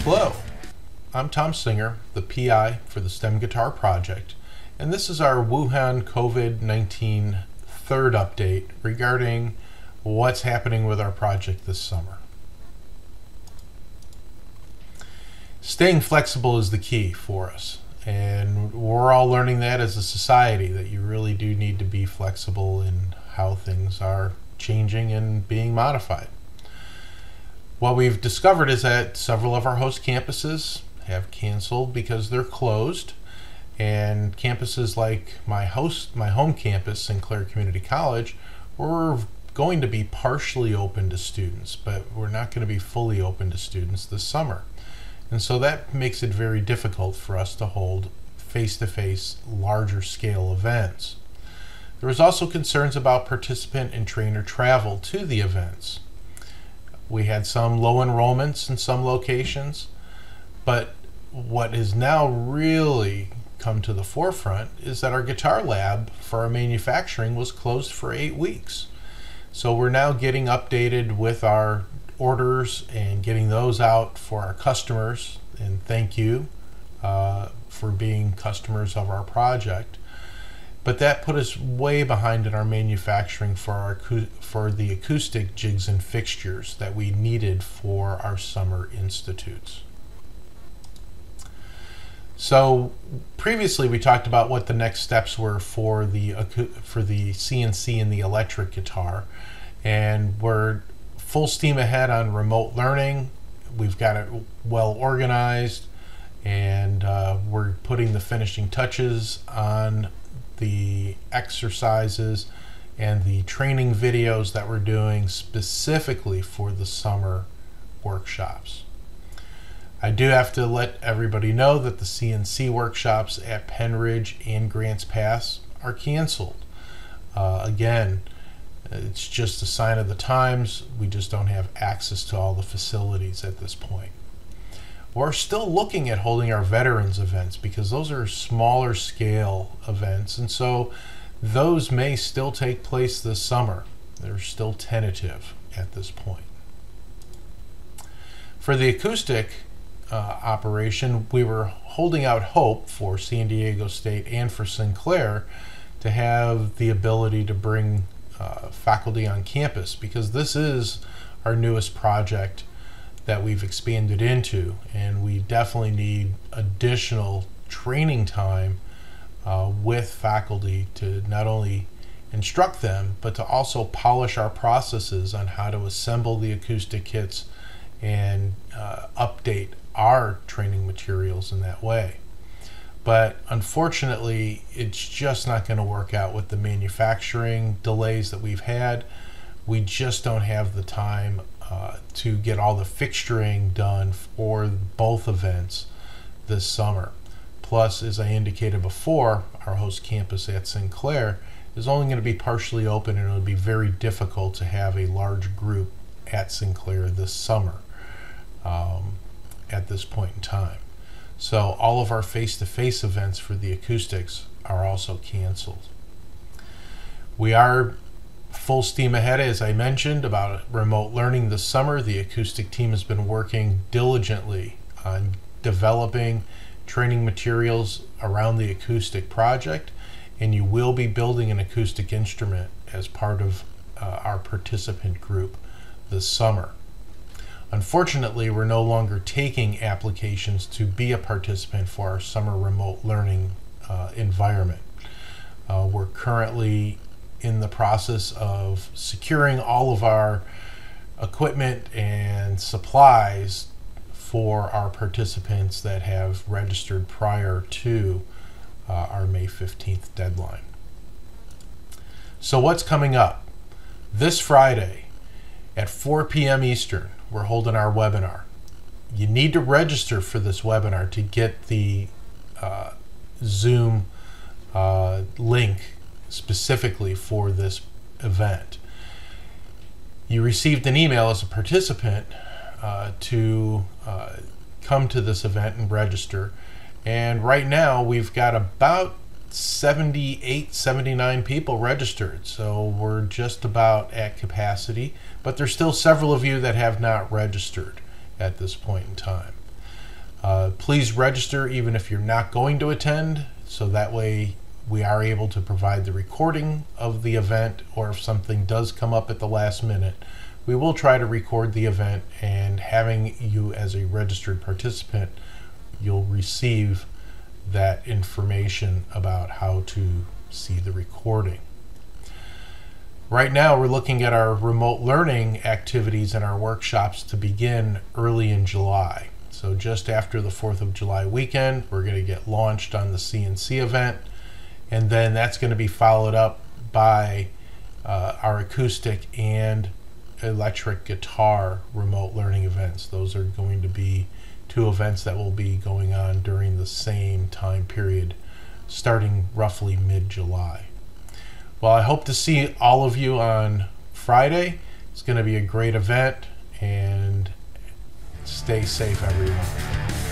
Hello, I'm Tom Singer, the PI for the STEM Guitar Project, and this is our Wuhan COVID-19 third update regarding what's happening with our project this summer. Staying flexible is the key for us, and we're all learning that as a society, that you really do need to be flexible in how things are changing and being modified. What we've discovered is that several of our host campuses have canceled because they're closed, and campuses like my home campus, Sinclair Community College, we're going to be partially open to students, but we're not going to be fully open to students this summer. And so that makes it very difficult for us to hold face-to-face, larger scale events. There was also concerns about participant and trainer travel to the events. We had some low enrollments in some locations, but what has now really come to the forefront is that our guitar lab for our manufacturing was closed for 8 weeks. So we're now getting updated with our orders and getting those out for our customers, and thank you for being customers of our project. But that put us way behind in our manufacturing for the acoustic jigs and fixtures that we needed for our summer institutes. So previously we talked about what the next steps were for the CNC and the electric guitar, and we're full steam ahead on remote learning. We've got it well organized, and we're putting the finishing touches on the exercises and the training videos that we're doing specifically for the summer workshops. I do have to let everybody know that the CNC workshops at Penn Ridge and Grants Pass are canceled. Again, it's just a sign of the times. We just don't have access to all the facilities at this point. We're still looking at holding our veterans events because those are smaller scale events, and so those may still take place this summer. They're still tentative at this point. For the acoustic operation, we were holding out hope for San Diego State and for Sinclair to have the ability to bring faculty on campus, because this is our newest project that we've expanded into, and we definitely need additional training time with faculty to not only instruct them, but to also polish our processes on how to assemble the acoustic kits and update our training materials in that way. But unfortunately, it's just not going to work out with the manufacturing delays that we've had. We just don't have the time to get all the fixturing done for both events this summer. Plus, as I indicated before, our host campus at Sinclair is only going to be partially open, and it would be very difficult to have a large group at Sinclair this summer at this point in time. So all of our face-to-face events for the acoustics are also canceled. We are full steam ahead, as I mentioned, about remote learning this summer. The acoustic team has been working diligently on developing training materials around the acoustic project, and you will be building an acoustic instrument as part of our participant group this summer. Unfortunately, we're no longer taking applications to be a participant for our summer remote learning environment. We're currently in the process of securing all of our equipment and supplies for our participants that have registered prior to our May 15th deadline. So what's coming up? This Friday at 4 p.m. Eastern, we're holding our webinar. You need to register for this webinar to get the Zoom link specifically for this event. You received an email as a participant to come to this event and register, and right now we've got about 78, 79 people registered, so we're just about at capacity, but there's still several of you that have not registered at this point in time. Please register even if you're not going to attend, so that way we are able to provide the recording of the event, or if something does come up at the last minute, we will try to record the event, and having you as a registered participant, you'll receive that information about how to see the recording. Right now we're looking at our remote learning activities and our workshops to begin early in July. So just after the 4th of July weekend, we're going to get launched on the CNC event, and then that's going to be followed up by our acoustic and electric guitar remote learning events. Those are going to be 2 events that will be going on during the same time period, starting roughly mid-July. Well, I hope to see all of you on Friday. It's going to be a great event, and stay safe, everyone.